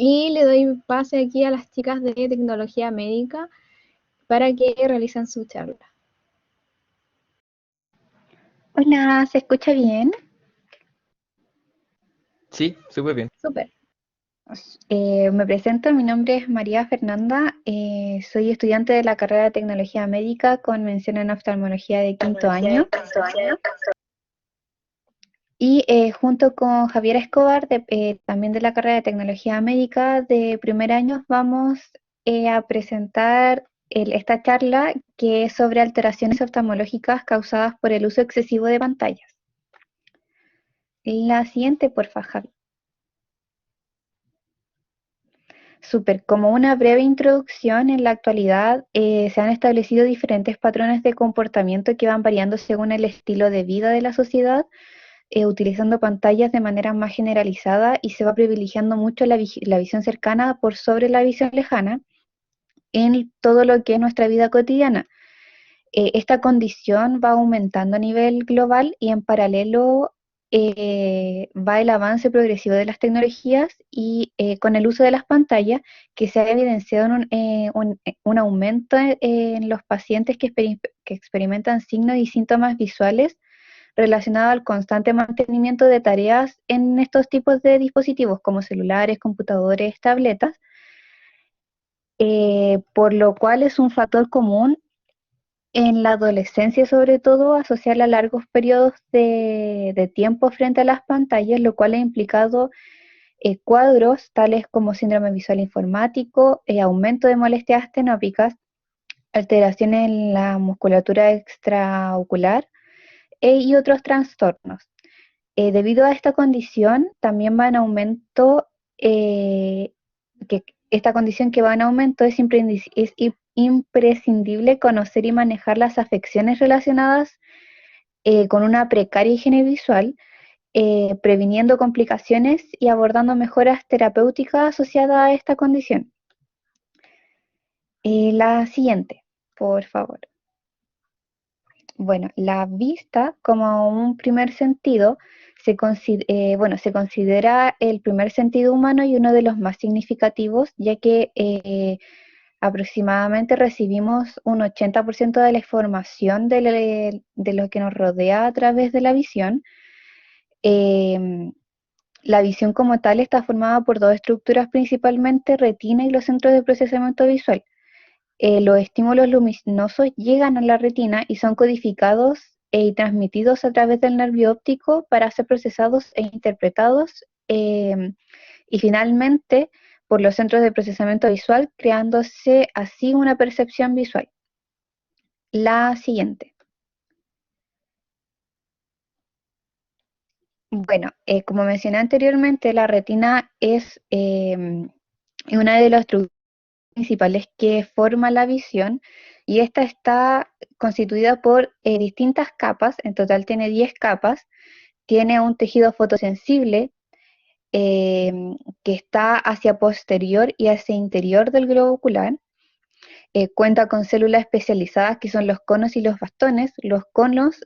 y le doy pase aquí a las chicas de tecnología médica para que realicen su charla. Hola, ¿se escucha bien? Sí, súper bien. Súper. Me presento, mi nombre es María Fernanda, soy estudiante de la carrera de Tecnología Médica con mención en oftalmología de quinto año y junto con Javier Escobar, también de la carrera de Tecnología Médica de primer año, vamos a presentar esta charla que es sobre alteraciones oftalmológicas causadas por el uso excesivo de pantallas. La siguiente, porfa, Javi. Súper, como una breve introducción, en la actualidad se han establecido diferentes patrones de comportamiento que van variando según el estilo de vida de la sociedad, utilizando pantallas de manera más generalizada y se va privilegiando mucho la visión cercana por sobre la visión lejana en todo lo que es nuestra vida cotidiana. Esta condición va aumentando a nivel global y en paralelo va el avance progresivo de las tecnologías y con el uso de las pantallas que se ha evidenciado un aumento en los pacientes que experimentan signos y síntomas visuales relacionados al constante mantenimiento de tareas en estos tipos de dispositivos como celulares, computadores, tabletas, por lo cual es un factor común en la adolescencia, sobre todo, asociar a largos periodos de tiempo frente a las pantallas, lo cual ha implicado cuadros tales como síndrome visual informático, aumento de molestias astenópicas, alteraciones en la musculatura extraocular y otros trastornos. Debido a esta condición, también va en aumento, que esta condición que va en aumento es imprescindible conocer y manejar las afecciones relacionadas con una precaria higiene visual, previniendo complicaciones y abordando mejoras terapéuticas asociadas a esta condición. La siguiente, por favor. Bueno, la vista como un primer sentido se considera el primer sentido humano y uno de los más significativos, ya que aproximadamente recibimos un 80% de la información de lo que nos rodea a través de la visión. Em, la visión como tal está formada por dos estructuras principalmente, retina y los centros de procesamiento visual. Los estímulos luminosos llegan a la retina y son codificados y transmitidos a través del nervio óptico para ser procesados e interpretados, y finalmente por los centros de procesamiento visual, creándose así una percepción visual. La siguiente. Bueno, como mencioné anteriormente, la retina es una de las estructuras principales que forma la visión y esta está constituida por distintas capas, en total tiene 10 capas, tiene un tejido fotosensible eh, que está hacia posterior y hacia interior del globo ocular. Cuenta con células especializadas que son los conos y los bastones. Los conos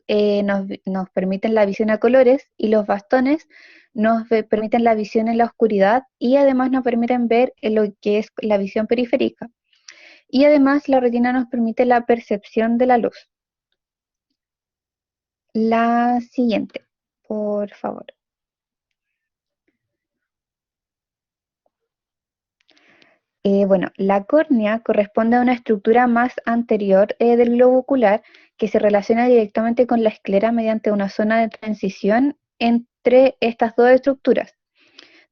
nos permiten la visión a colores y los bastones nos permiten la visión en la oscuridad y además nos permiten ver lo que es la visión periférica. Y además la retina nos permite la percepción de la luz. La siguiente, por favor. Bueno, la córnea corresponde a una estructura más anterior del globo ocular que se relaciona directamente con la esclera mediante una zona de transición entre estas dos estructuras,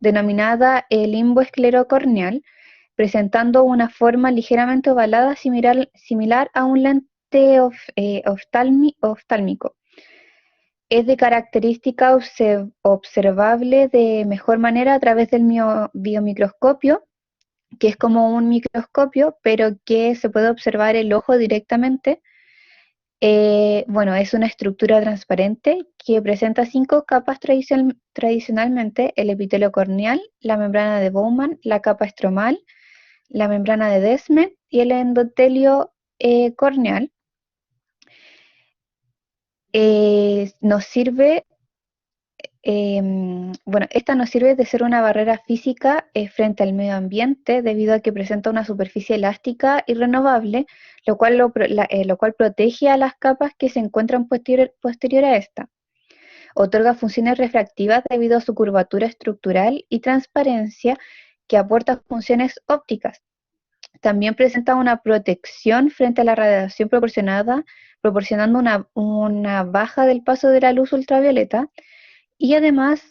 denominada el limbo esclerocorneal, presentando una forma ligeramente ovalada similar a un lente oftálmico. Es de característica observable de mejor manera a través del biomicroscopio, que es como un microscopio, pero que se puede observar el ojo directamente. Bueno, es una estructura transparente que presenta 5 capas tradicionalmente: el epitelio corneal, la membrana de Bowman, la capa estromal, la membrana de Descemet y el endotelio corneal. Nos sirve Bueno, esta nos sirve de ser una barrera física frente al medio ambiente debido a que presenta una superficie elástica y renovable, lo cual protege a las capas que se encuentran posterior a esta. Otorga funciones refractivas debido a su curvatura estructural y transparencia que aporta funciones ópticas. También presenta una protección frente a la radiación proporcionando una baja del paso de la luz ultravioleta y además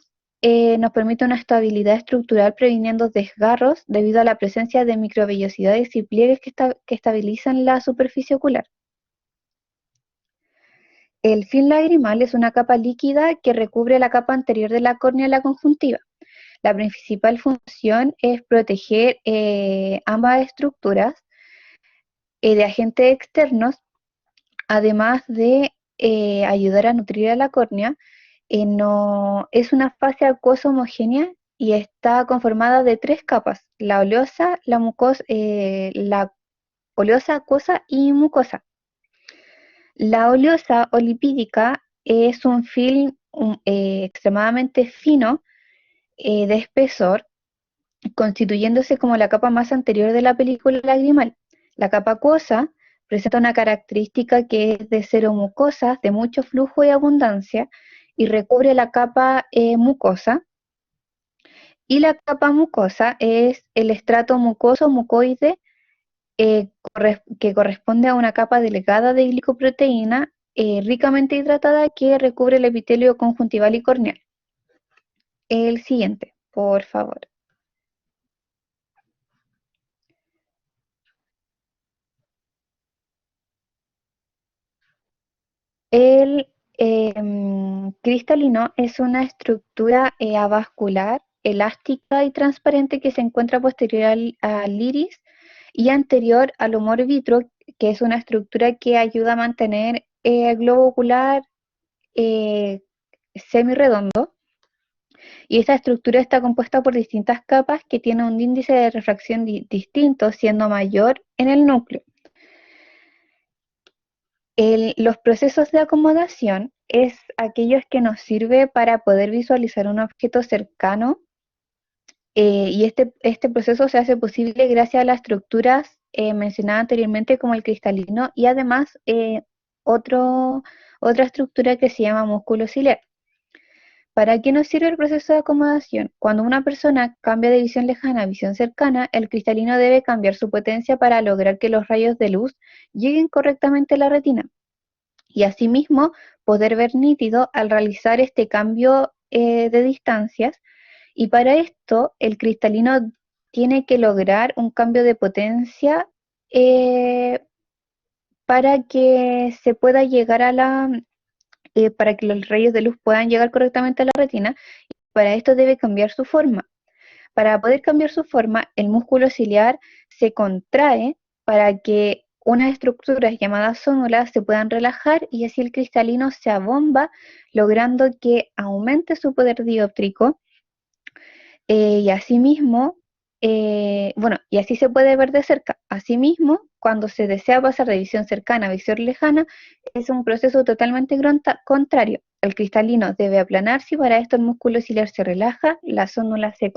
nos permite una estabilidad estructural previniendo desgarros debido a la presencia de microvellosidades y pliegues que estabilizan la superficie ocular. El film lagrimal es una capa líquida que recubre la capa anterior de la córnea y la conjuntiva. La principal función es proteger ambas estructuras de agentes externos, además de ayudar a nutrir a la córnea. No, es una fase acuosa homogénea y está conformada de tres capas: la oleosa, la oleosa, acuosa y mucosa. La oleosa o lipídica es un film extremadamente fino de espesor, constituyéndose como la capa más anterior de la película lagrimal. La capa acuosa presenta una característica que es de cero mucosas, de mucho flujo y abundancia, y recubre la capa mucosa. Y la capa mucosa es el estrato mucoso mucoide que corresponde a una capa delgada de glicoproteína ricamente hidratada que recubre el epitelio conjuntival y corneal. El siguiente, por favor. El cristalino es una estructura avascular, elástica y transparente que se encuentra posterior al iris y anterior al humor vitro, que es una estructura que ayuda a mantener el globo ocular semirredondo. Y esta estructura está compuesta por distintas capas que tienen un índice de refracción distinto, siendo mayor en el núcleo. Los procesos de acomodación es aquellos que nos sirve para poder visualizar un objeto cercano y este proceso se hace posible gracias a las estructuras mencionadas anteriormente como el cristalino y además otra estructura que se llama músculo ciliar. ¿Para qué nos sirve el proceso de acomodación? Cuando una persona cambia de visión lejana a visión cercana, el cristalino debe cambiar su potencia para lograr que los rayos de luz lleguen correctamente a la retina y asimismo poder ver nítido al realizar este cambio de distancias. Y para esto el cristalino tiene que lograr un cambio de potencia para que se pueda llegar para que los rayos de luz puedan llegar correctamente a la retina. Y para esto debe cambiar su forma. Para poder cambiar su forma, el músculo ciliar se contrae para que unas estructuras llamadas zónulas se puedan relajar y así el cristalino se abomba, logrando que aumente su poder dióptrico y asimismo, y así se puede ver de cerca. Asimismo, cuando se desea pasar de visión cercana a visión lejana, es un proceso totalmente contrario. El cristalino debe aplanarse y para esto el músculo ciliar se relaja, las zónulas se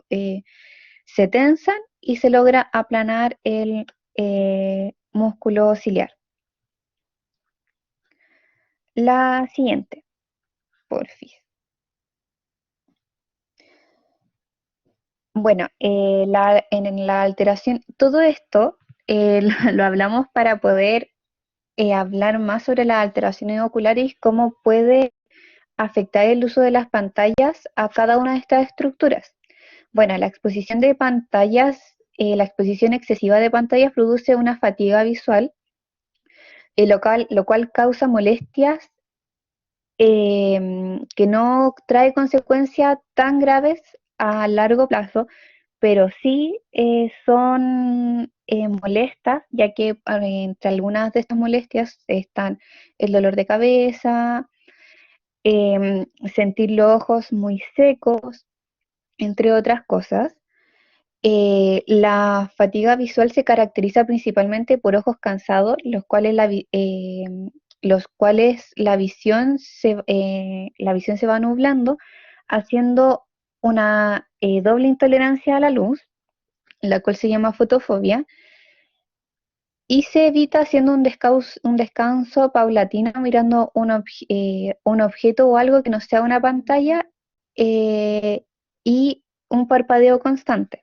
tensan y se logra aplanar el músculo ciliar. La siguiente, porfis. Bueno, en la alteración, todo esto lo hablamos para poder hablar más sobre las alteraciones oculares y cómo puede afectar el uso de las pantallas a cada una de estas estructuras. Bueno, la exposición de pantallas, la exposición excesiva de pantallas produce una fatiga visual, lo cual causa molestias que no trae consecuencias tan graves a largo plazo, pero sí son molestas, ya que entre algunas de estas molestias están el dolor de cabeza, sentir los ojos muy secos, entre otras cosas. La fatiga visual se caracteriza principalmente por ojos cansados, los cuales la visión se va nublando, haciendo una doble intolerancia a la luz, la cual se llama fotofobia, y se evita haciendo un descanso paulatino mirando un objeto o algo que no sea una pantalla eh, y un parpadeo constante.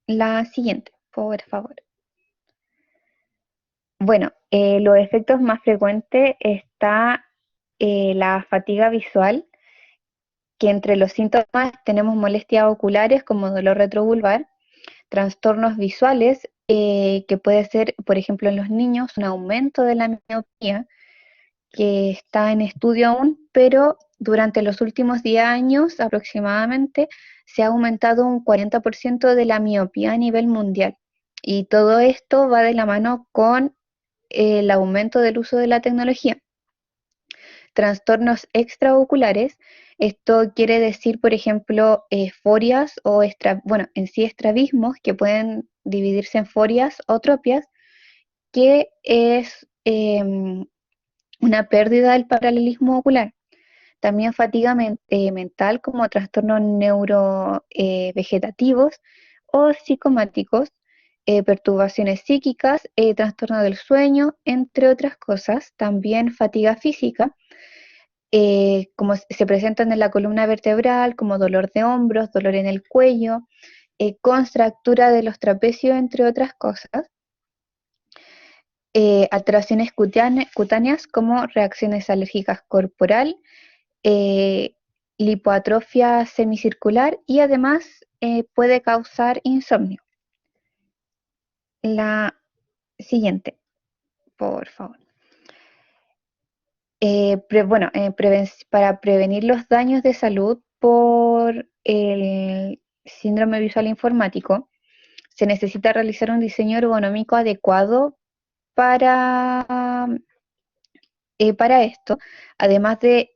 La siguiente, por favor. Bueno, los efectos más frecuentes está la fatiga visual, que entre los síntomas tenemos molestias oculares como dolor retrovulvar, trastornos visuales, que puede ser, por ejemplo, en los niños, un aumento de la miopía, que está en estudio aún, pero durante los últimos 10 años aproximadamente se ha aumentado un 40% de la miopía a nivel mundial. Y todo esto va de la mano con el aumento del uso de la tecnología. Trastornos extraoculares, esto quiere decir, por ejemplo, forias o, bueno, en sí estrabismos, que pueden dividirse en forias o tropias, que es una pérdida del paralelismo ocular. También fatiga mental como trastornos neurovegetativos o psicomáticos, perturbaciones psíquicas, trastorno del sueño, entre otras cosas. También fatiga física, como se presentan en la columna vertebral, como dolor de hombros, dolor en el cuello, contractura de los trapecios, entre otras cosas. Alteraciones cutáneas como reacciones alérgicas corporal, eh, lipoatrofia semicircular y además puede causar insomnio. La siguiente, por favor. Bueno, para prevenir los daños de salud por el síndrome visual informático, se necesita realizar un diseño ergonómico adecuado para esto, además de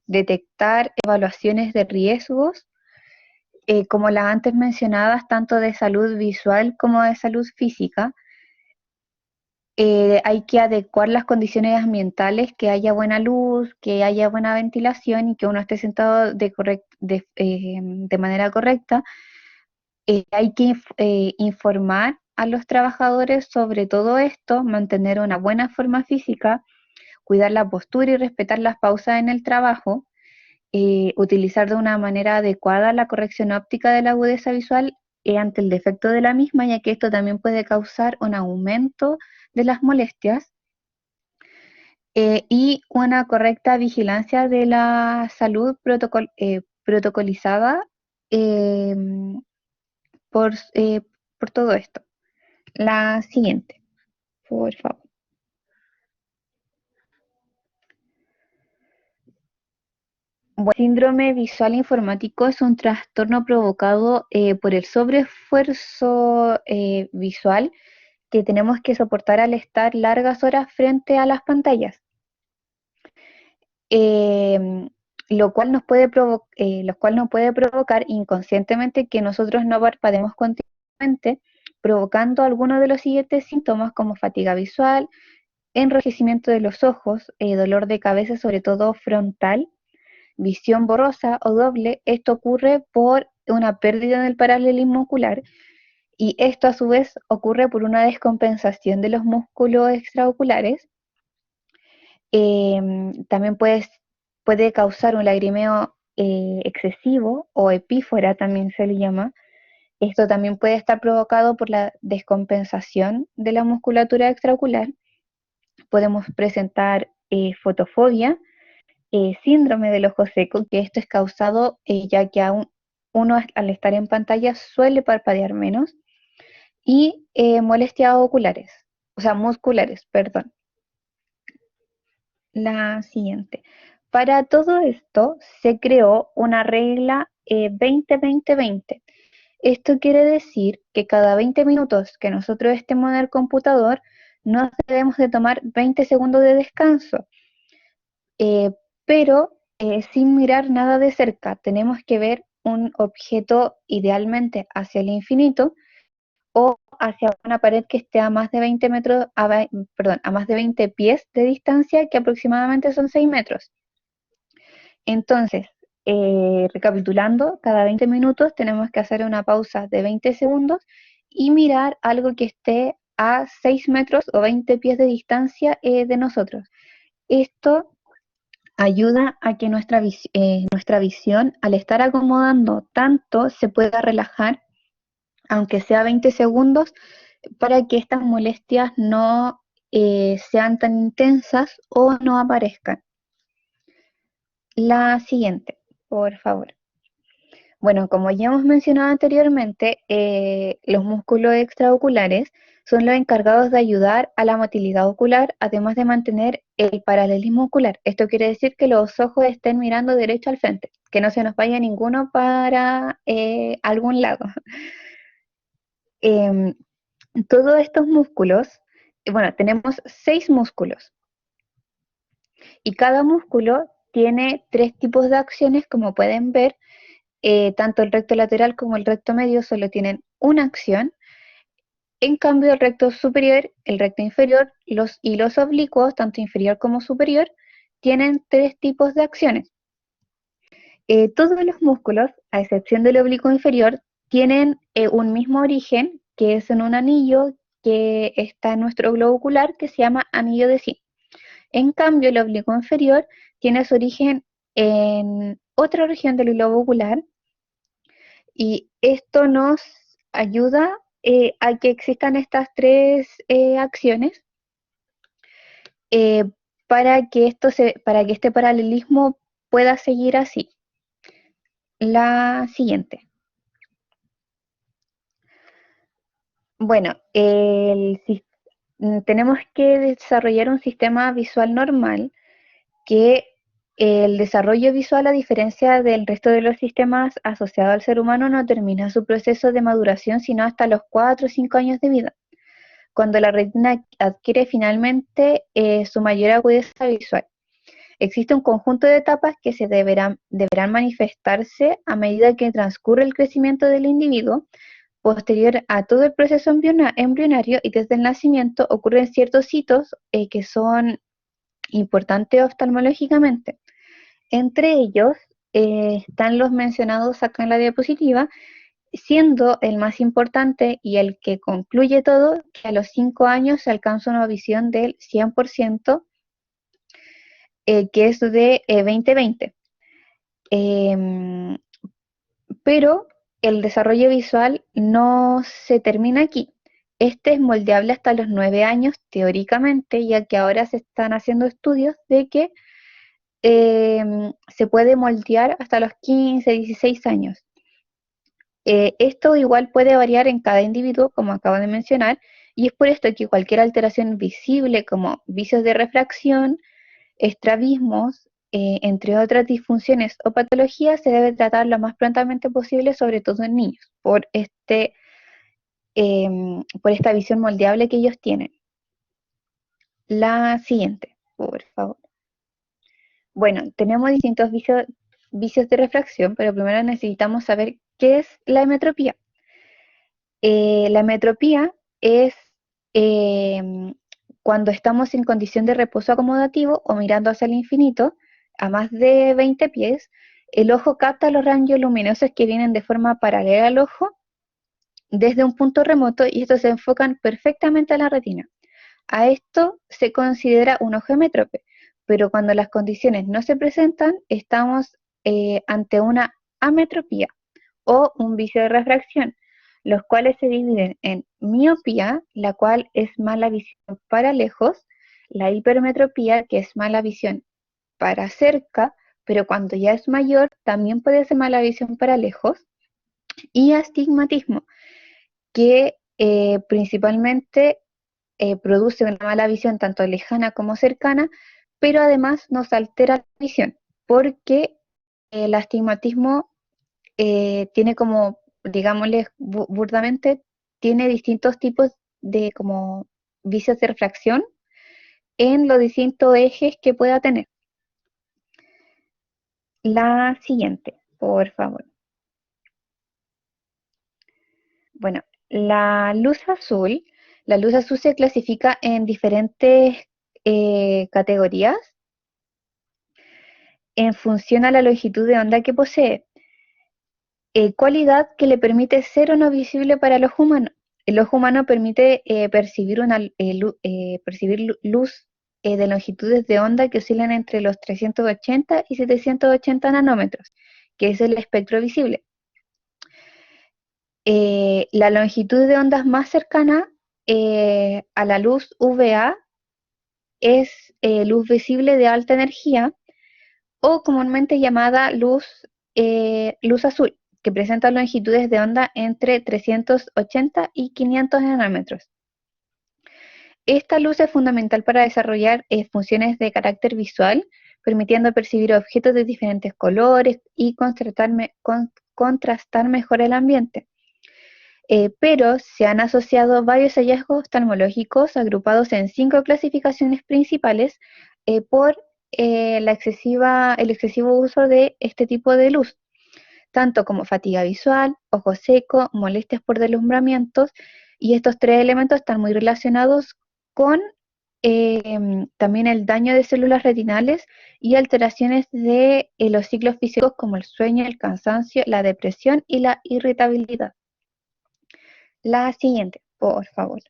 detectar evaluaciones de riesgos, como las antes mencionadas, tanto de salud visual como de salud física. Hay que adecuar las condiciones ambientales, que haya buena luz, que haya buena ventilación y que uno esté sentado de manera correcta. Hay que informar a los trabajadores sobre todo esto, mantener una buena forma física, cuidar la postura y respetar las pausas en el trabajo, utilizar de una manera adecuada la corrección óptica de la agudeza visual ante el defecto de la misma, ya que esto también puede causar un aumento de las molestias, y una correcta vigilancia de la salud protocolizada eh, por, eh, por todo esto. La siguiente, por favor. Bueno, síndrome visual informático es un trastorno provocado por el sobreesfuerzo visual que tenemos que soportar al estar largas horas frente a las pantallas, eh, lo cual nos puede provocar inconscientemente que nosotros no parpadeemos continuamente, provocando algunos de los siguientes síntomas como fatiga visual, enrojecimiento de los ojos, dolor de cabeza, sobre todo frontal, visión borrosa o doble. Esto ocurre por una pérdida del paralelismo ocular y esto a su vez ocurre por una descompensación de los músculos extraoculares. También puede causar un lagrimeo excesivo o epífora, también se le llama. Esto también puede estar provocado por la descompensación de la musculatura extraocular. Podemos presentar fotofobia, síndrome del ojo seco, que esto es causado ya que uno al estar en pantalla suele parpadear menos, y molestias oculares, o sea, musculares, perdón. La siguiente. Para todo esto se creó una regla 20-20-20. Esto quiere decir que cada 20 minutos que nosotros estemos en el computador, nos debemos de tomar 20 segundos de descanso, eh, pero sin mirar nada de cerca. Tenemos que ver un objeto idealmente hacia el infinito o hacia una pared que esté a más de 20 metros, perdón, a más de 20 pies de distancia, que aproximadamente son 6 metros. Entonces, recapitulando, cada 20 minutos tenemos que hacer una pausa de 20 segundos y mirar algo que esté a 6 metros o 20 pies de distancia de nosotros. Esto ayuda a que nuestra visión, al estar acomodando tanto, se pueda relajar, aunque sea 20 segundos, para que estas molestias no sean tan intensas o no aparezcan. La siguiente, por favor. Bueno, como ya hemos mencionado anteriormente, los músculos extraoculares son los encargados de ayudar a la motilidad ocular, además de mantener el paralelismo ocular. Esto quiere decir que los ojos estén mirando derecho al frente, que no se nos vaya ninguno para algún lado. Em, Todos estos músculos, bueno, tenemos 6 músculos y cada músculo tiene 3 tipos de acciones, como pueden ver. Tanto el recto lateral como el recto medio solo tienen una acción. En cambio, el recto superior, el recto inferior y los oblicuos, tanto inferior como superior, tienen 3 tipos de acciones. Todos los músculos, a excepción del oblicuo inferior, tienen un mismo origen, que es en un anillo que está en nuestro globo ocular, que se llama anillo de Zinc. En cambio, el oblicuo inferior tiene su origen en otra región del globo ocular, y esto nos ayuda a que existan estas 3 acciones eh, para que este paralelismo pueda seguir así. La siguiente. Bueno, tenemos que desarrollar un sistema visual normal, que el desarrollo visual, a diferencia del resto de los sistemas asociados al ser humano, no termina su proceso de maduración sino hasta los 4 o 5 años de vida, cuando la retina adquiere finalmente su mayor agudeza visual. Existe un conjunto de etapas que deberán manifestarse a medida que transcurre el crecimiento del individuo. Posterior a todo el proceso embrionario y desde el nacimiento ocurren ciertos hitos que son importantes oftalmológicamente. Entre ellos están los mencionados acá en la diapositiva, siendo el más importante y el que concluye todo que a los 5 años se alcanza una visión del 100%, que es de 20/20. Pero el desarrollo visual no se termina aquí. Este es moldeable hasta los 9 años, teóricamente, ya que ahora se están haciendo estudios de que se puede moldear hasta los 15, 16 años. Esto igual puede variar en cada individuo, como acabo de mencionar, y es por esto que cualquier alteración visible, como vicios de refracción, estrabismos, entre otras disfunciones o patologías, se debe tratar lo más prontamente posible, sobre todo en niños, por esta visión moldeable que ellos tienen. La siguiente, por favor. Bueno, tenemos distintos vicios de refracción, pero primero necesitamos saber qué es la emetropía. La emetropía es cuando estamos en condición de reposo acomodativo o mirando hacia el infinito, a más de 20 pies, el ojo capta los rayos luminosos que vienen de forma paralela al ojo desde un punto remoto, y estos se enfocan perfectamente a la retina. A esto se considera un ojo emétrope, pero cuando las condiciones no se presentan, estamos ante una ametropía o un vicio de refracción, los cuales se dividen en miopía, la cual es mala visión para lejos, la hipermetropía, que es mala visión para cerca, pero cuando ya es mayor también puede ser mala visión para lejos, y astigmatismo, que principalmente produce una mala visión tanto lejana como cercana, pero además nos altera la visión, porque el astigmatismo tiene como, digámosle burdamente, tiene distintos tipos de como vicios de refracción en los distintos ejes que pueda tener. La siguiente, por favor. Bueno, la luz azul se clasifica en diferentes categorías. en función a la longitud de onda que posee, cualidad que le permite ser o no visible para el ojo humano. El ojo humano permite percibir luz de longitudes de onda que oscilan entre los 380 y 780 nanómetros, que es el espectro visible. La longitud de ondas más cercana a la luz UVA es luz visible de alta energía, o comúnmente llamada luz azul, que presenta longitudes de onda entre 380 y 500 nanómetros. Esta luz es fundamental para desarrollar funciones de carácter visual, permitiendo percibir objetos de diferentes colores y contrastar mejor el ambiente. Pero se han asociado varios hallazgos oftalmológicos agrupados en 5 clasificaciones principales por el excesivo uso de este tipo de luz, tanto como fatiga visual, ojo seco, molestias por deslumbramientos, y estos 3 elementos están muy relacionados con también el daño de células retinales y alteraciones de los ciclos físicos como el sueño, el cansancio, la depresión y la irritabilidad. La siguiente, por favor.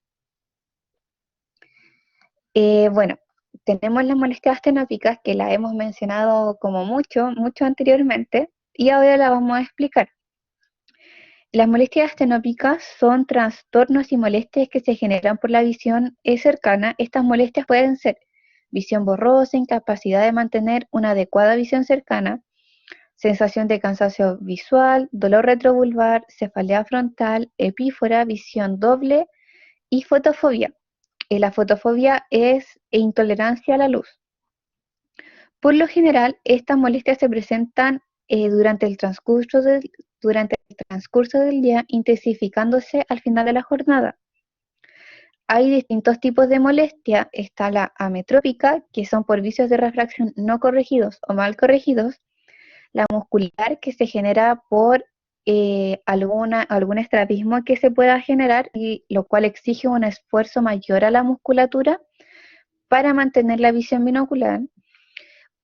Bueno, tenemos las molestias astenópicas que las hemos mencionado como mucho anteriormente y ahora la vamos a explicar. Las molestias astenópicas son trastornos y molestias que se generan por la visión cercana. Estas molestias pueden ser visión borrosa, incapacidad de mantener una adecuada visión cercana, sensación de cansancio visual, dolor retrovulvar, cefalea frontal, epífora, visión doble y fotofobia. La fotofobia es intolerancia a la luz. Por lo general, estas molestias se presentan durante el transcurso del día, intensificándose al final de la jornada. Hay distintos tipos de molestia. Está la ametrópica, que son por vicios de refracción no corregidos o mal corregidos; la muscular, que se genera por algún estrabismo que se pueda generar, y lo cual exige un esfuerzo mayor a la musculatura para mantener la visión binocular;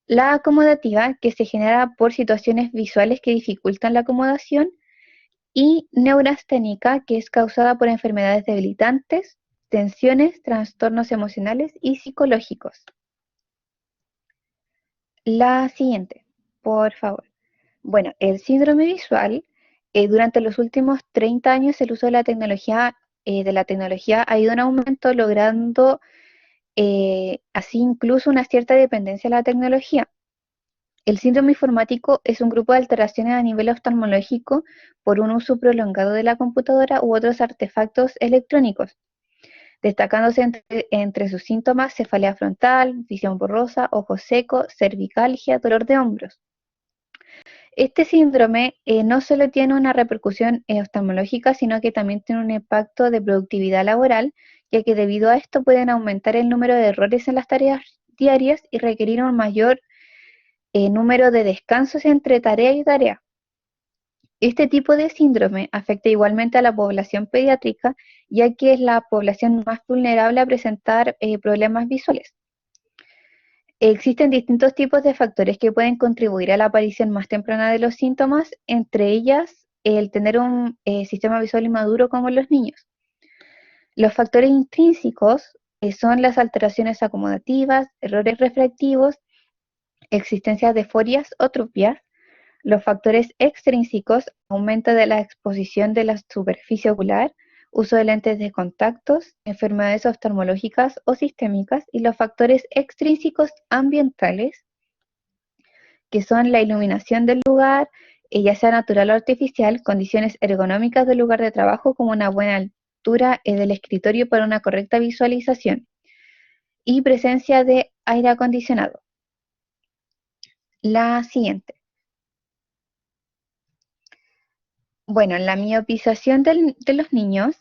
la acomodativa, que se genera por situaciones visuales que dificultan la acomodación; y neurasténica, que es causada por enfermedades debilitantes, tensiones, trastornos emocionales y psicológicos. La siguiente, por favor. Bueno, el síndrome visual, durante los últimos 30 años el uso de la tecnología ha ido en aumento, logrando así incluso una cierta dependencia de la tecnología. El síndrome informático es un grupo de alteraciones a nivel oftalmológico por un uso prolongado de la computadora u otros artefactos electrónicos, destacándose entre sus síntomas cefalea frontal, visión borrosa, ojo seco, cervicalgia, dolor de hombros. Este síndrome no solo tiene una repercusión oftalmológica, sino que también tiene un impacto de productividad laboral, ya que debido a esto pueden aumentar el número de errores en las tareas diarias y requerir un mayor número de descansos entre tarea y tarea. Este tipo de síndrome afecta igualmente a la población pediátrica, ya que es la población más vulnerable a presentar problemas visuales. Existen distintos tipos de factores que pueden contribuir a la aparición más temprana de los síntomas, entre ellas el tener un sistema visual inmaduro como en los niños. Los factores intrínsecos son las alteraciones acomodativas, errores refractivos, existencia de forias o tropias. Los factores extrínsecos, aumento de la exposición de la superficie ocular, uso de lentes de contactos, enfermedades oftalmológicas o sistémicas; y los factores extrínsecos ambientales, que son la iluminación del lugar, ya sea natural o artificial, condiciones ergonómicas del lugar de trabajo como una buena altura del escritorio para una correcta visualización, y presencia de aire acondicionado. La siguiente. Bueno, en la miopización de los niños,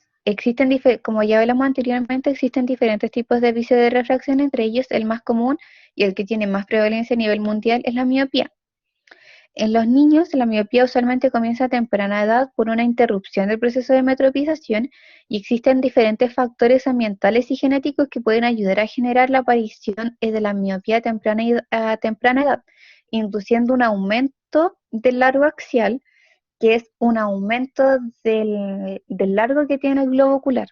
como ya hablamos anteriormente, existen diferentes tipos de vicio de refracción. Entre ellos, el más común y el que tiene más prevalencia a nivel mundial es la miopía. En los niños, la miopía usualmente comienza a temprana edad por una interrupción del proceso de metropización, y existen diferentes factores ambientales y genéticos que pueden ayudar a generar la aparición de la miopía a temprana edad, induciendo un aumento del largo axial, que es un aumento del largo que tiene el globo ocular.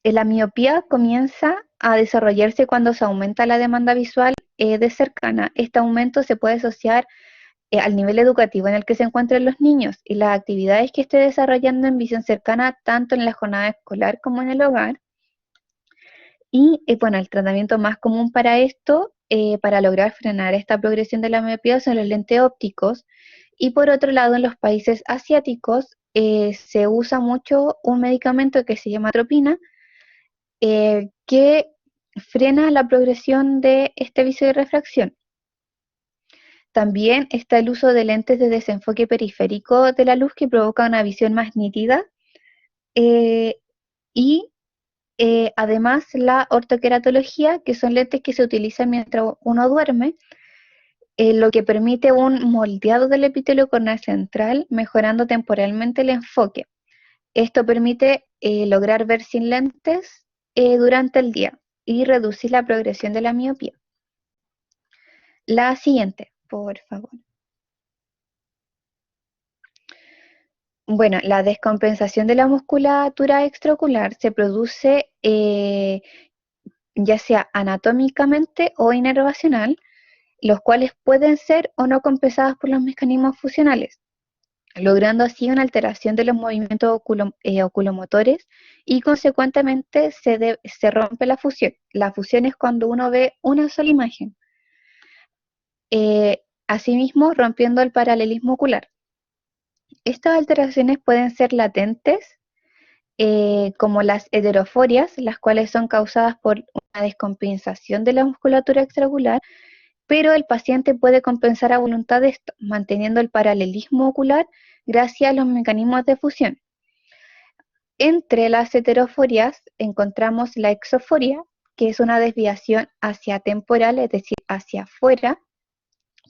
La miopía comienza a desarrollarse cuando se aumenta la demanda visual de cercana. Este aumento se puede asociar al nivel educativo en el que se encuentran los niños y las actividades que esté desarrollando en visión cercana, tanto en la jornada escolar como en el hogar. Y bueno, el tratamiento más común para esto, para lograr frenar esta progresión de la miopía, son los lentes ópticos. Y por otro lado, en los países asiáticos se usa mucho un medicamento que se llama atropina, que frena la progresión de este vicio de refracción. También está el uso de lentes de desenfoque periférico de la luz que provoca una visión más nítida, eh, y además la ortoqueratología, que son lentes que se utilizan mientras uno duerme, lo que permite un moldeado del epitelio corneal central, mejorando temporalmente el enfoque. Esto permite lograr ver sin lentes durante el día y reducir la progresión de la miopía. La siguiente, por favor. Bueno, la descompensación de la musculatura extraocular se produce ya sea anatómicamente o inervacional, los cuales pueden ser o no compensados por los mecanismos funcionales, logrando así una alteración de los movimientos oculomotores y consecuentemente se rompe la fusión. La fusión es cuando uno ve una sola imagen. Asimismo, rompiendo el paralelismo ocular. Estas alteraciones pueden ser latentes, como las heteroforias, las cuales son causadas por una descompensación de la musculatura extraocular, pero el paciente puede compensar a voluntad esto, manteniendo el paralelismo ocular gracias a los mecanismos de fusión. Entre las heteroforias encontramos la exoforia, que es una desviación hacia temporal, es decir, hacia afuera.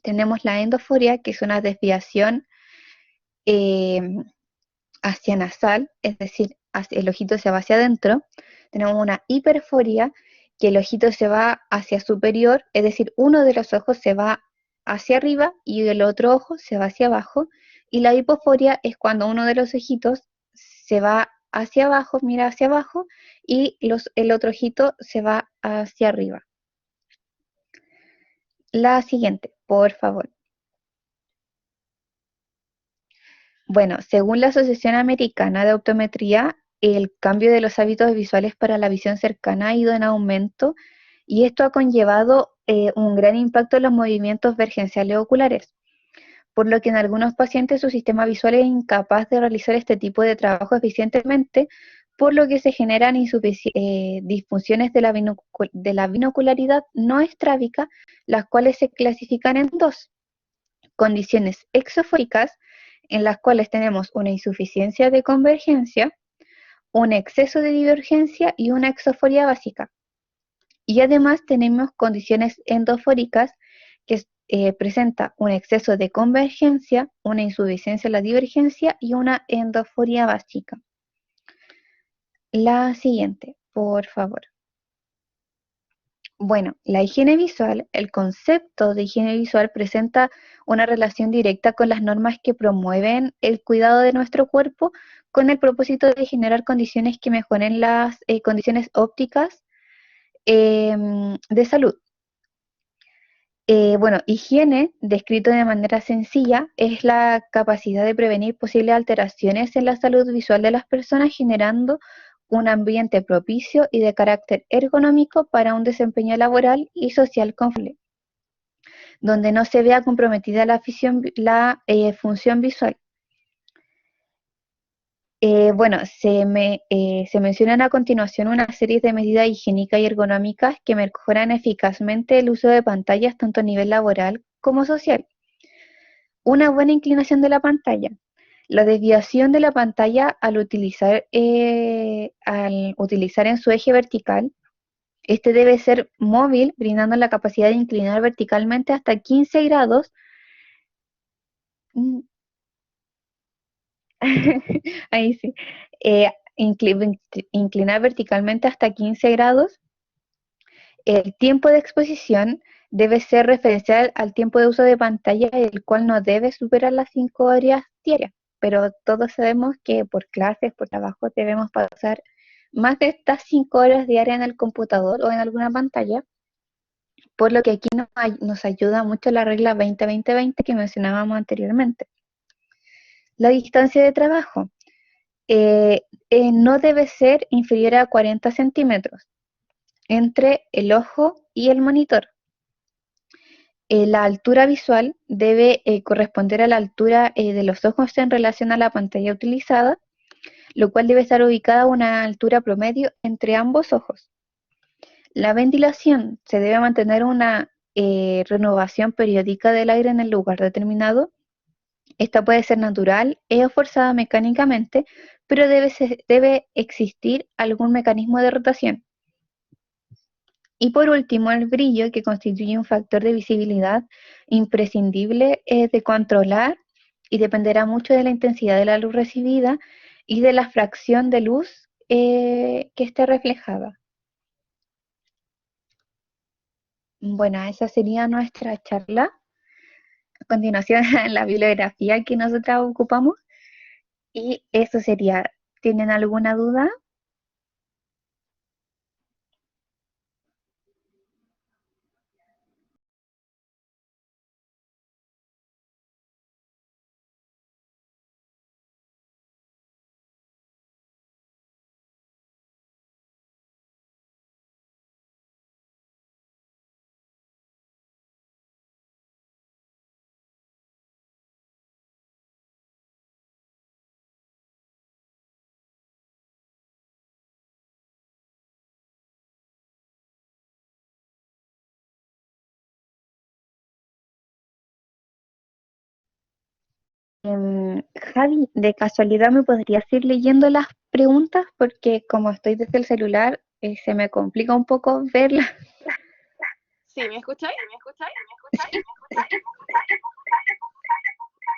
Tenemos la endoforia, que es una desviación eh, hacia nasal, es decir, el ojito se va hacia adentro. Tenemos una hiperforia, que el ojito se va hacia superior, es decir, uno de los ojos se va hacia arriba y el otro ojo se va hacia abajo. Y la hipoforia es cuando uno de los ojitos se va hacia abajo, mira hacia abajo, y el otro ojito se va hacia arriba. La siguiente, por favor. Bueno, según la Asociación Americana de Optometría, el cambio de los hábitos visuales para la visión cercana ha ido en aumento y esto ha conllevado un gran impacto en los movimientos vergenciales oculares, por lo que en algunos pacientes su sistema visual es incapaz de realizar este tipo de trabajo eficientemente, por lo que se generan disfunciones de la binocularidad no estrábica, las cuales se clasifican en dos: condiciones exofóricas, en las cuales tenemos una insuficiencia de convergencia, un exceso de divergencia y una exoforia básica. Y además tenemos condiciones endofóricas, que presenta un exceso de convergencia, una insuficiencia de la divergencia y una endoforia básica. La siguiente, por favor. Bueno, la higiene visual, el concepto de higiene visual presenta una relación directa con las normas que promueven el cuidado de nuestro cuerpo con el propósito de generar condiciones que mejoren las condiciones ópticas de salud. Bueno, higiene, descrito de manera sencilla, es la capacidad de prevenir posibles alteraciones en la salud visual de las personas, generando un ambiente propicio y de carácter ergonómico para un desempeño laboral y social confiable, donde no se vea comprometida la función visual. Bueno, se mencionan a continuación una serie de medidas higiénicas y ergonómicas que mejoran eficazmente el uso de pantallas tanto a nivel laboral como social. Una buena inclinación de la pantalla. La desviación de la pantalla al utilizar en su eje vertical, este debe ser móvil, brindando la capacidad de inclinar verticalmente hasta 15 grados. Ahí sí. Inclinar verticalmente hasta 15 grados El tiempo de exposición debe ser referencial al tiempo de uso de pantalla, el cual no debe superar las 5 horas diarias. Pero todos sabemos que por clases, por trabajo, debemos pasar más de estas 5 horas diarias en el computador o en alguna pantalla, por lo que aquí nos ayuda mucho la regla 20-20-20 que mencionábamos anteriormente. La distancia de trabajo no debe ser inferior a 40 centímetros entre el ojo y el monitor. La altura visual debe corresponder a la altura de los ojos en relación a la pantalla utilizada, lo cual debe estar ubicada a una altura promedio entre ambos ojos. La ventilación se debe mantener una renovación periódica del aire en el lugar determinado. Esta puede ser natural o forzada mecánicamente, pero debe existir algún mecanismo de rotación. Y por último, el brillo, que constituye un factor de visibilidad imprescindible de controlar y dependerá mucho de la intensidad de la luz recibida y de la fracción de luz que esté reflejada. Bueno, esa sería nuestra charla. A continuación, la bibliografía que nosotros ocupamos. Y eso sería. ¿Tienen alguna duda? Javi, de casualidad me podrías ir leyendo las preguntas porque como estoy desde el celular, se me complica un poco verlas. ¿Sí me escucháis?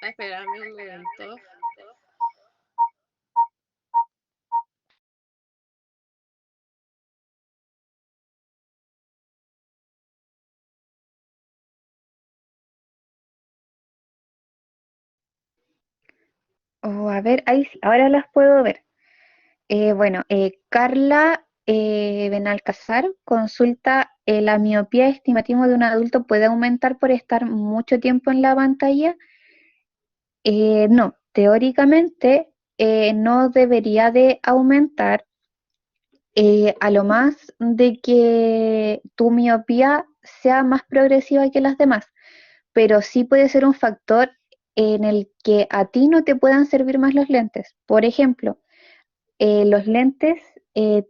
Espérame un momento. A ver, ahí sí, ahora las puedo ver. Bueno, Carla Benalcázar consulta, ¿la miopía estimativa de un adulto puede aumentar por estar mucho tiempo en la pantalla? No, teóricamente no debería de aumentar a lo más de que tu miopía sea más progresiva que las demás, pero sí puede ser un factor en el que a ti no te puedan servir más los lentes. Por ejemplo, los lentes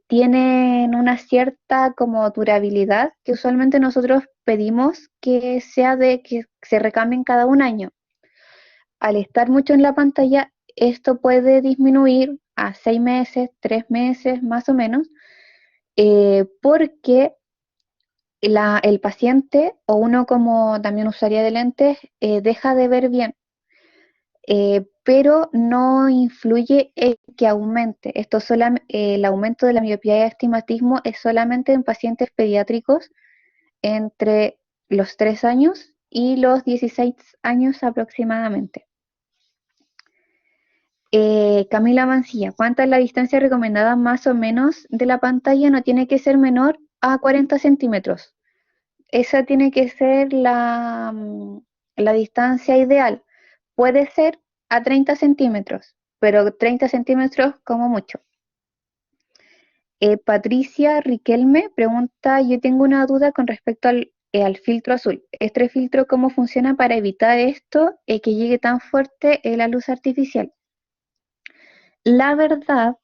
tienen una cierta como durabilidad que usualmente nosotros pedimos que sea de que se recambien cada un año. Al estar mucho en la pantalla, esto puede disminuir a 6 meses, 3 meses más o menos, porque el paciente o uno como también usuario de lentes deja de ver bien, pero no influye en que aumente. El aumento de la miopía y astigmatismo es solamente en pacientes pediátricos entre los 3 años y los 16 años aproximadamente. Camila Mancilla, ¿cuánta es la distancia recomendada más o menos de la pantalla? No tiene que ser menor a 40 centímetros. Esa tiene que ser la distancia ideal. Puede ser a 30 centímetros, pero 30 centímetros como mucho. Patricia Riquelme pregunta, yo tengo una duda con respecto al filtro azul. ¿Este filtro cómo funciona para evitar esto, que llegue tan fuerte la luz artificial? La verdad,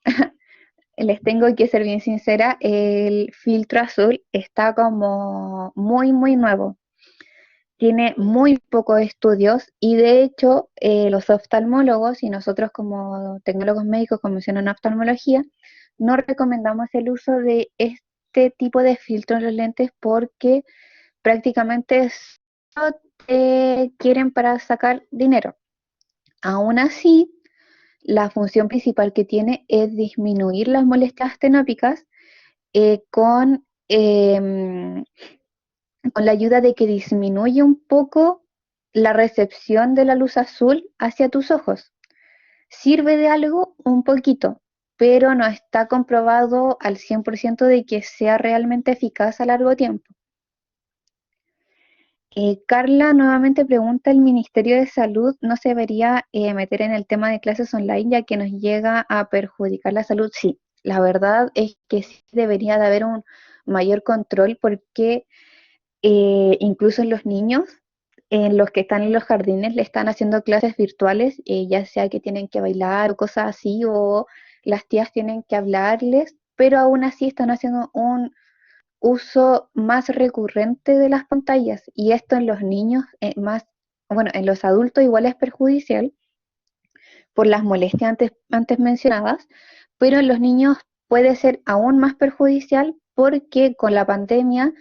les tengo que ser bien sincera, el filtro azul está como muy, muy nuevo. Tiene muy pocos estudios y de hecho los oftalmólogos y nosotros como tecnólogos médicos con mención en oftalmología no recomendamos el uso de este tipo de filtro en los lentes porque prácticamente solo quieren para sacar dinero. Aún así, la función principal que tiene es disminuir las molestias astenópicas con em, con la ayuda de que disminuye un poco la recepción de la luz azul hacia tus ojos. Sirve de algo un poquito, pero no está comprobado al 100% de que sea realmente eficaz a largo tiempo. Carla nuevamente pregunta, ¿el Ministerio de Salud no se debería meter en el tema de clases online ya que nos llega a perjudicar la salud? Sí, la verdad es que sí debería de haber un mayor control porque incluso en los niños, en los que están en los jardines, le están haciendo clases virtuales, ya sea que tienen que bailar o cosas así, o las tías tienen que hablarles, pero aún así están haciendo un uso más recurrente de las pantallas y esto en los niños más, bueno, en los adultos igual es perjudicial por las molestias antes mencionadas, pero en los niños puede ser aún más perjudicial porque con la pandemia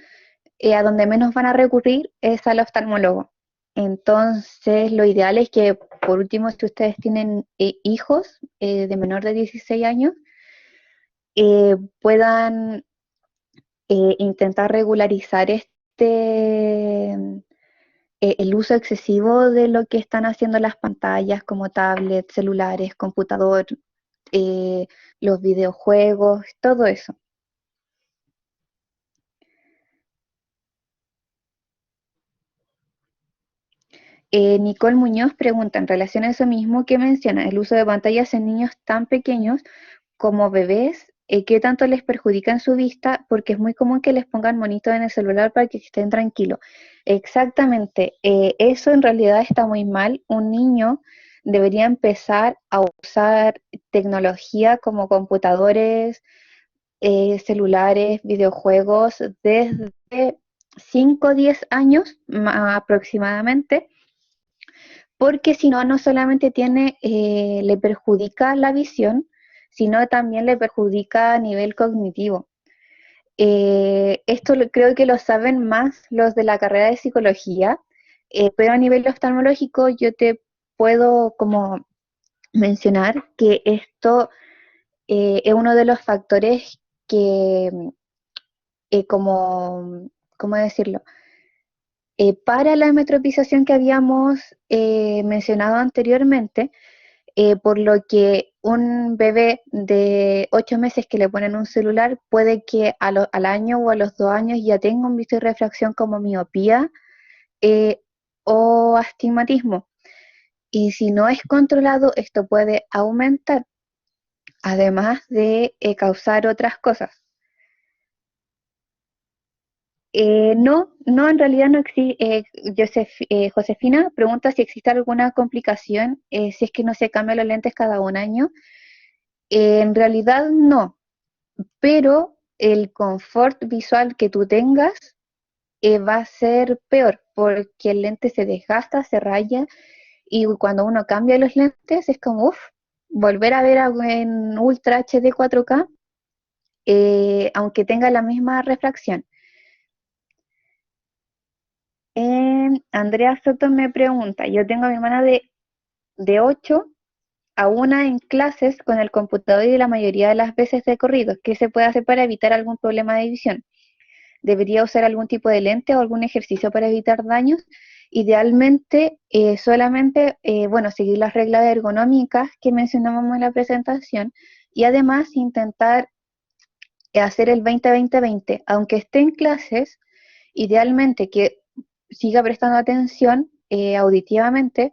a donde menos van a recurrir es al oftalmólogo. Entonces, lo ideal es que, por último, si ustedes tienen hijos de menor de 16 años, puedan intentar regularizar el uso excesivo de lo que están haciendo las pantallas como tablets, celulares, computador, eh, los videojuegos, todo eso. Nicole Muñoz pregunta en relación a eso mismo que menciona, el uso de pantallas en niños tan pequeños como bebés, ¿qué tanto les perjudica en su vista? Porque es muy común que les pongan monitos en el celular para que estén tranquilos. Exactamente, eso en realidad está muy mal. Un niño debería empezar a usar tecnología como computadores, celulares, videojuegos desde 5 o 10 años aproximadamente, porque si no, no solamente le perjudica la visión, sino también le perjudica a nivel cognitivo. Creo que lo saben más los de la carrera de psicología, pero a nivel oftalmológico yo te puedo como mencionar que esto es uno de los factores que, ¿cómo decirlo? Para la metropización que habíamos mencionado anteriormente, por lo que un bebé de 8 meses que le ponen un celular puede que al año o a los 2 años ya tenga un vicio de refracción como miopía eh, o astigmatismo. Y si no es controlado, esto puede aumentar, además de causar otras cosas. No, no, en realidad no existe. Josefina pregunta si existe alguna complicación si es que no se cambian los lentes cada un año. En realidad no, pero el confort visual que tú tengas va a ser peor porque el lente se desgasta, se raya y cuando uno cambia los lentes es como, uff, volver a ver algo en Ultra HD 4K, aunque tenga la misma refracción. Andrea Soto me pregunta, yo tengo a mi hermana de 8 a 1 en clases con el computador y la mayoría de las veces de corrido. ¿Qué se puede hacer para evitar algún problema de visión? ¿Debería usar algún tipo de lente o algún ejercicio para evitar daños? Idealmente, solamente, bueno, seguir las reglas ergonómicas que mencionábamos en la presentación y además intentar hacer el 20-20-20, aunque esté en clases, idealmente que siga prestando atención auditivamente,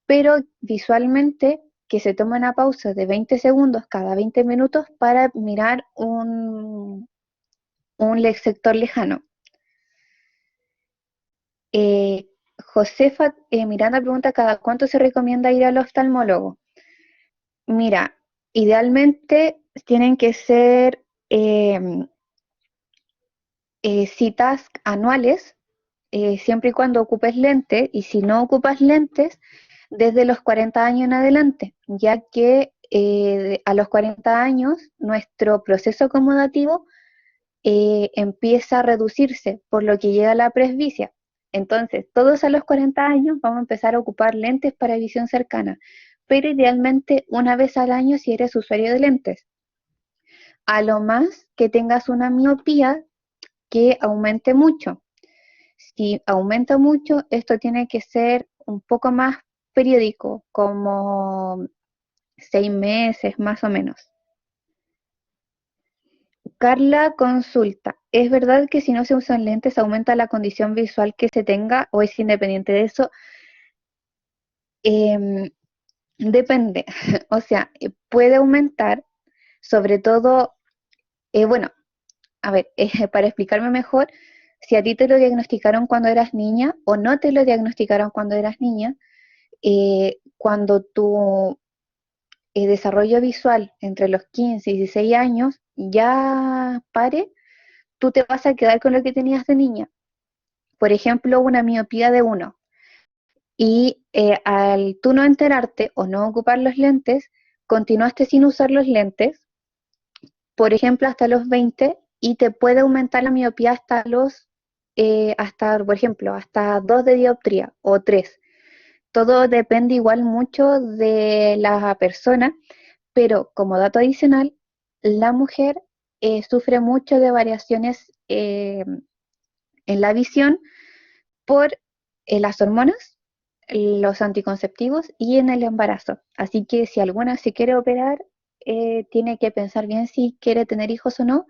pero visualmente que se tome una pausa de 20 segundos cada 20 minutos para mirar un sector lejano. Josefa Miranda pregunta, ¿cada cuánto se recomienda ir al oftalmólogo? Mira, idealmente tienen que ser citas anuales, siempre y cuando ocupes lentes, y si no ocupas lentes, desde los 40 años en adelante, ya que a los 40 años nuestro proceso acomodativo empieza a reducirse, por lo que llega la presbicia. Entonces, todos a los 40 años vamos a empezar a ocupar lentes para visión cercana, pero idealmente una vez al año si eres usuario de lentes. A lo más que tengas una miopía que aumente mucho. Si aumenta mucho, esto tiene que ser un poco más periódico, como 6 meses más o menos. Carla consulta, ¿es verdad que si no se usan lentes aumenta la condición visual que se tenga o es independiente de eso? Em, Depende, o sea, puede aumentar, sobre todo, bueno, a ver, para explicarme mejor, si a ti te lo diagnosticaron cuando eras niña o no te lo diagnosticaron cuando eras niña, cuando tu desarrollo visual entre los 15 y 16 años ya pare, tú te vas a quedar con lo que tenías de niña. Por ejemplo, una miopía de 1. Y al tú no enterarte o no ocupar los lentes, continuaste sin usar los lentes, por ejemplo, hasta los 20 y te puede aumentar la miopía hasta, por ejemplo, hasta 2 de dioptría o 3. Todo depende igual mucho de la persona, pero como dato adicional, la mujer sufre mucho de variaciones en la visión por las hormonas, los anticonceptivos y en el embarazo. Así que si alguna se quiere operar, tiene que pensar bien si quiere tener hijos o no,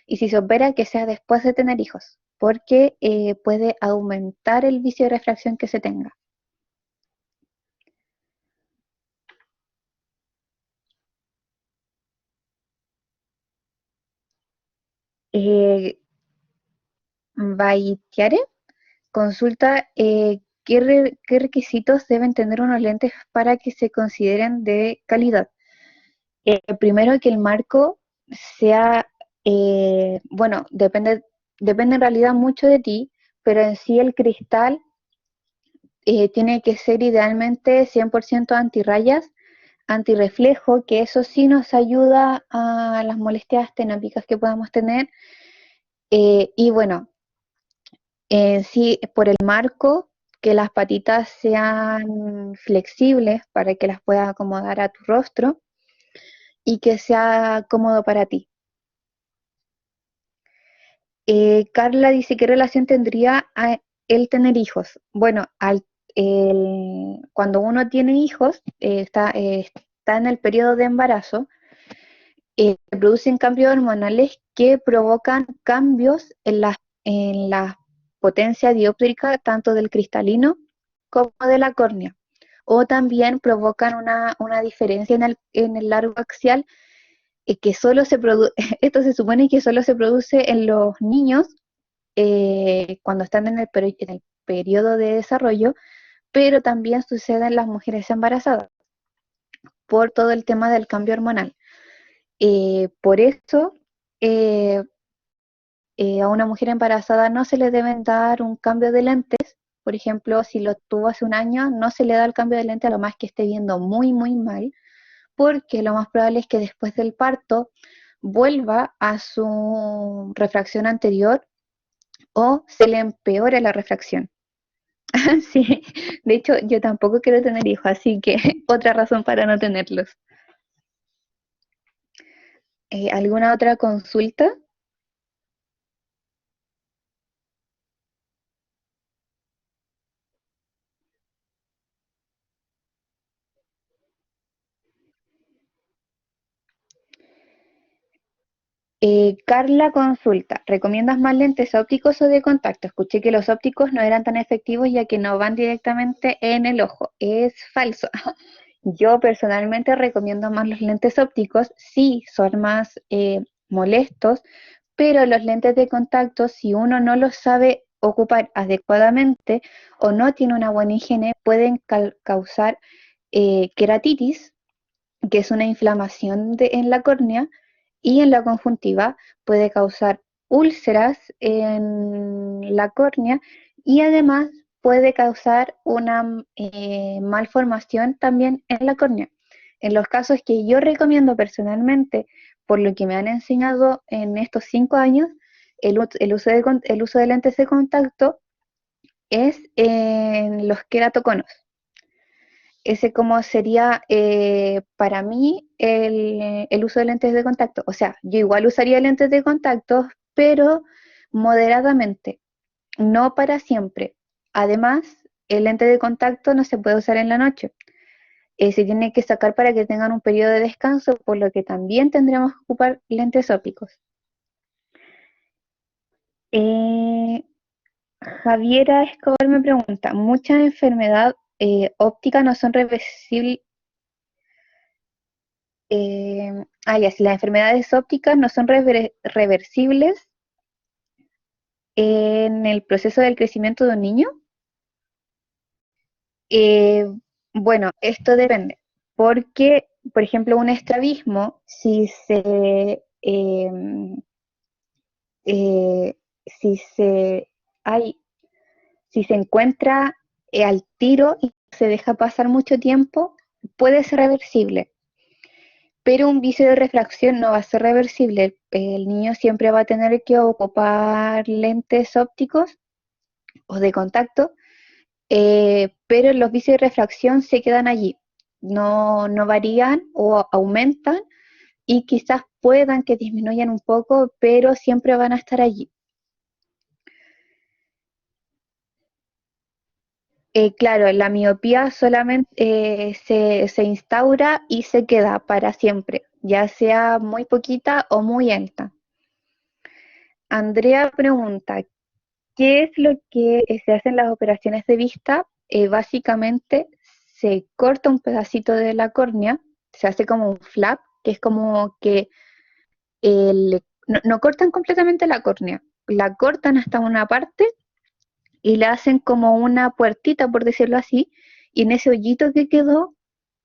y si se opera, que sea después de tener hijos, porque puede aumentar el vicio de refracción que se tenga. Eh, Baitiare consulta qué requisitos deben tener unos lentes para que se consideren de calidad. Primero que el marco sea, bueno, depende en realidad mucho de ti, pero en sí el cristal tiene que ser idealmente 100% antirrayas, antirreflejo, que eso sí nos ayuda a las molestias astenópicas que podamos tener. Y bueno, sí, por el marco, que las patitas sean flexibles para que las puedas acomodar a tu rostro y que sea cómodo para ti. Carla dice, ¿qué relación tendría el tener hijos? Bueno, cuando uno tiene hijos, está en el periodo de embarazo, se producen cambios hormonales que provocan cambios en la potencia dióptrica tanto del cristalino como de la córnea. O también provocan una diferencia en el largo axial que solo se produce, esto se supone que solo se produce en los niños cuando están en el periodo de desarrollo, pero también sucede en las mujeres embarazadas por todo el tema del cambio hormonal. Por eso, eh, a una mujer embarazada no se le deben dar un cambio de lentes. Por ejemplo, si lo tuvo hace un año, no se le da el cambio de lente a lo más que esté viendo muy, muy mal, porque lo más probable es que después del parto vuelva a su refracción anterior o se le empeore la refracción. Sí, de hecho yo tampoco quiero tener hijos, así que otra razón para no tenerlos. ¿Alguna otra consulta? Carla consulta, ¿recomiendas más lentes ópticos o de contacto? Escuché que los ópticos no eran tan efectivos ya que no van directamente en el ojo. Es falso. Yo personalmente recomiendo más los lentes ópticos, sí, son más molestos, pero los lentes de contacto, si uno no los sabe ocupar adecuadamente o no tiene una buena higiene, pueden causar queratitis, que es una inflamación en la córnea, y en la conjuntiva puede causar úlceras en la córnea y además puede causar una malformación también en la córnea. En los casos que yo recomiendo personalmente, por lo que me han enseñado en estos 5 años, el uso de lentes de contacto es en los queratoconos. Ese como sería para mí el uso de lentes de contacto. O sea, yo igual usaría lentes de contacto, pero moderadamente, no para siempre. Además, el lente de contacto no se puede usar en la noche. Se tiene que sacar para que tengan un periodo de descanso, por lo que también tendremos que ocupar lentes ópticos. Eh, Javiera Escobar me pregunta, ¿muchas enfermedades ópticas no son reversibles? Si las enfermedades ópticas no son reversibles en el proceso del crecimiento de un niño. Eh, bueno, esto depende, porque, por ejemplo, un estrabismo, eh, si se, hay, si se encuentra al tiro y se deja pasar mucho tiempo, puede ser reversible. Pero un vicio de refracción no va a ser reversible. El niño siempre va a tener que ocupar lentes ópticos o de contacto, pero los vicios de refracción se quedan allí. No varían o aumentan y quizás puedan que disminuyan un poco, pero siempre van a estar allí. Claro, la miopía solamente se instaura y se queda para siempre, ya sea muy poquita o muy alta. Andrea pregunta, ¿qué es lo que se hace en las operaciones de vista? Básicamente se corta un pedacito de la córnea, se hace como un flap, que es como que no cortan completamente la córnea, la cortan hasta una parte y la hacen como una puertita, por decirlo así, y en ese hoyito que quedó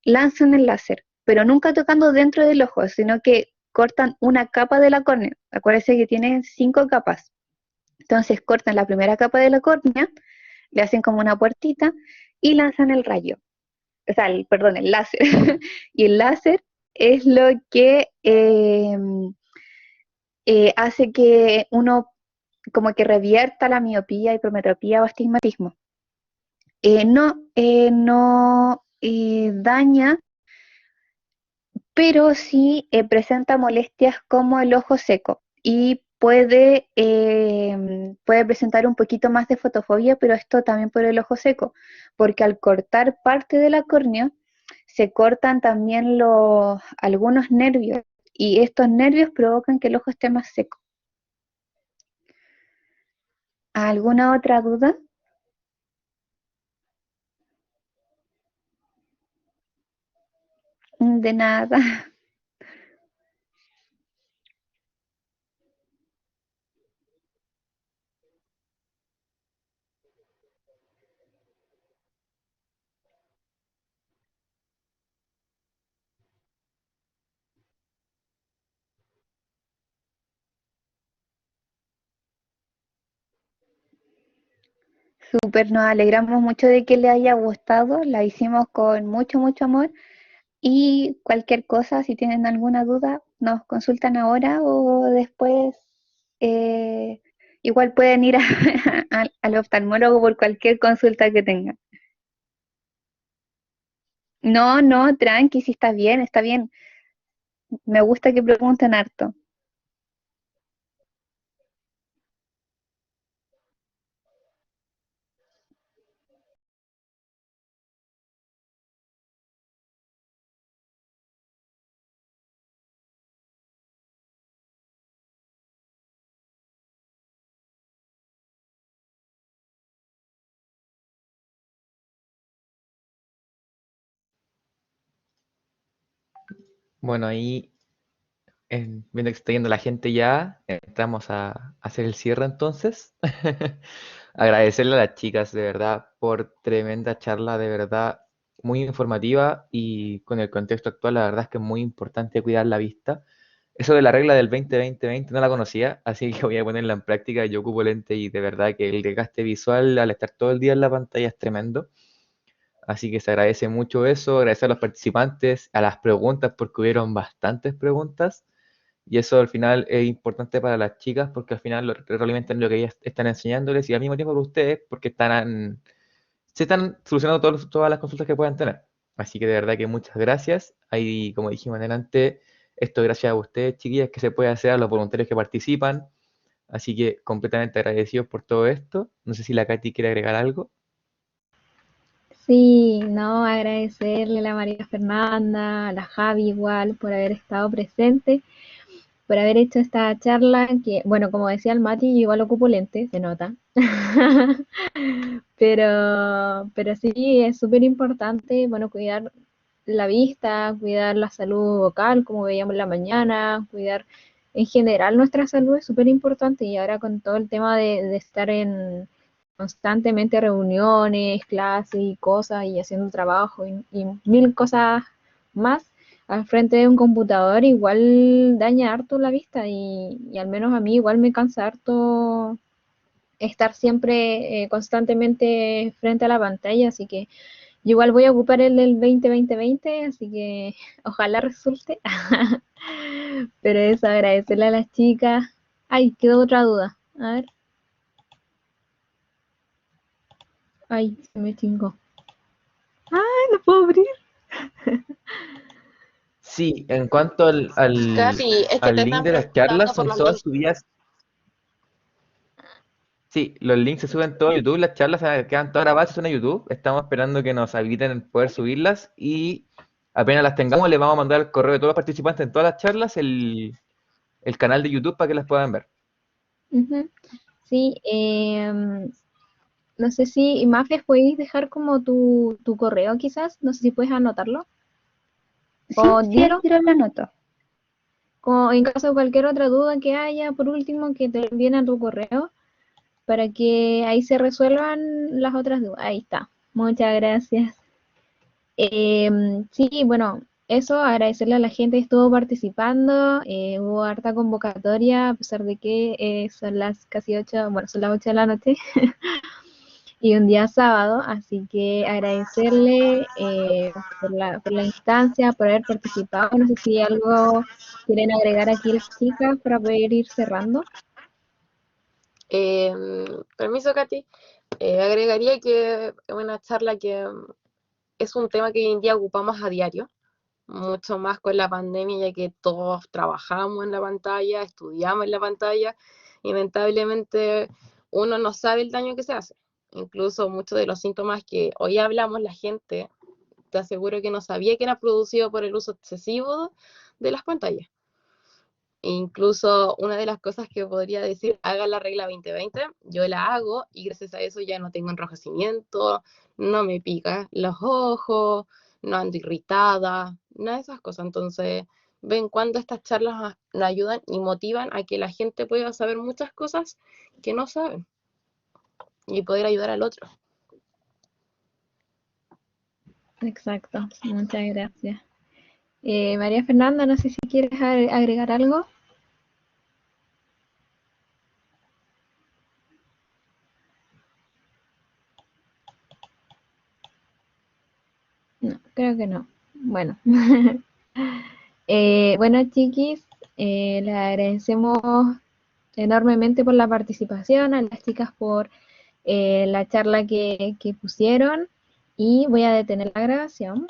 lanzan el láser, pero nunca tocando dentro del ojo, sino que cortan una capa de la córnea. Acuérdense que tienen 5 capas. Entonces cortan la primera capa de la córnea, le hacen como una puertita y lanzan el rayo, o sea, perdón, el láser. Y el láser es lo que hace que uno como que revierta la miopía, hipermetropía o astigmatismo. No daña, pero sí presenta molestias como el ojo seco y puede presentar un poquito más de fotofobia, pero esto también por el ojo seco, porque al cortar parte de la córnea se cortan también algunos nervios y estos nervios provocan que el ojo esté más seco. ¿Alguna otra duda? De nada. Súper, nos alegramos mucho de que le haya gustado, la hicimos con mucho, mucho amor y cualquier cosa, si tienen alguna duda, nos consultan ahora o después. eh, Igual pueden ir al oftalmólogo por cualquier consulta que tengan. No, no, tranqui, si está bien, está bien. Me gusta que pregunten harto. Bueno, ahí viendo que se está yendo la gente ya, entramos a hacer el cierre entonces. Agradecerle a las chicas de verdad por tremenda charla, de verdad muy informativa y con el contexto actual, la verdad es que es muy importante cuidar la vista. Eso de la regla del 20-20-20 no la conocía, así que voy a ponerla en práctica. Yo ocupo lente y de verdad que el desgaste visual al estar todo el día en la pantalla es tremendo. Así que se agradece mucho eso, agradecer a los participantes, a las preguntas, porque hubieron bastantes preguntas. Y eso al final es importante para las chicas, porque al final retroalimentan lo que ellas están enseñándoles y al mismo tiempo para ustedes, porque se están solucionando todas las consultas que puedan tener. Así que de verdad que muchas gracias. Ahí, como dijimos adelante, esto gracias a ustedes, chiquillas, que se puede hacer a los voluntarios que participan, Así que completamente agradecidos por todo esto. No sé si la Katy quiere agregar algo. Sí, no, agradecerle a la María Fernanda, a la Javi igual por haber estado presente, por haber hecho esta charla que, bueno, como decía el Mati, yo igual ocupo lentes, se nota. Pero sí, es súper importante, bueno, cuidar la vista, cuidar la salud vocal, como veíamos en la mañana, cuidar en general nuestra salud es súper importante y ahora con todo el tema de estar en constantemente reuniones, clases y cosas y haciendo trabajo y mil cosas más al frente de un computador igual daña harto la vista y al menos a mí igual me cansa harto estar siempre constantemente frente a la pantalla, así que yo igual voy a ocupar el del 20-20-20, así que ojalá resulte. Pero eso, agradecerle a las chicas. Ay, quedó otra duda. A ver. Ay, se me chingó. Ay, no puedo abrir. Sí, en cuanto Katy, es que te al link están de las charlas, preguntando por son los todas links. subidas. Sí, los links se suben todos a YouTube, las charlas quedan todas grabadas, son a YouTube. Estamos esperando que nos habiliten el poder subirlas y apenas las tengamos, les vamos a mandar el correo de todos los participantes en todas las charlas, el canal de YouTube para que las puedan ver. Ujú. Sí, no sé si, Mafes, podéis dejar como tu correo quizás, no sé si puedes anotarlo, Sí, o sí, al dilo, tiro la anoto. como en caso de cualquier otra duda que haya, por último, que te envíen a tu correo, para que ahí se resuelvan las otras dudas. Ahí está. Muchas gracias. Sí, bueno, eso, agradecerle a la gente que estuvo participando. Hubo harta convocatoria, a pesar de que son las casi 8, bueno, son las 8 de la noche y un día sábado, así que agradecerle por la instancia, por haber participado. No sé si algo quieren agregar aquí las chicas para poder ir cerrando. Permiso, Katy. Agregaría que es una charla que es un tema que hoy en día ocupamos a diario, mucho más con la pandemia, ya que todos trabajamos en la pantalla, estudiamos en la pantalla, y lamentablemente uno no sabe el daño que se hace. Incluso muchos de los síntomas que hoy hablamos, la gente, te aseguro que no sabía que era producido por el uso excesivo de las pantallas. Incluso una de las cosas que podría decir, haga la regla 20-20, yo la hago y gracias a eso ya no tengo enrojecimiento, no me pica los ojos, no ando irritada, nada de esas cosas. Entonces, ven cuando estas charlas nos ayudan y motivan a que la gente pueda saber muchas cosas que no saben y poder ayudar al otro. Exacto, muchas gracias. María Fernanda, no sé si quieres agregar algo. No, creo que no. Bueno, bueno, chiquis, les agradecemos enormemente por la participación, a las chicas por la charla que pusieron y voy a detener la grabación.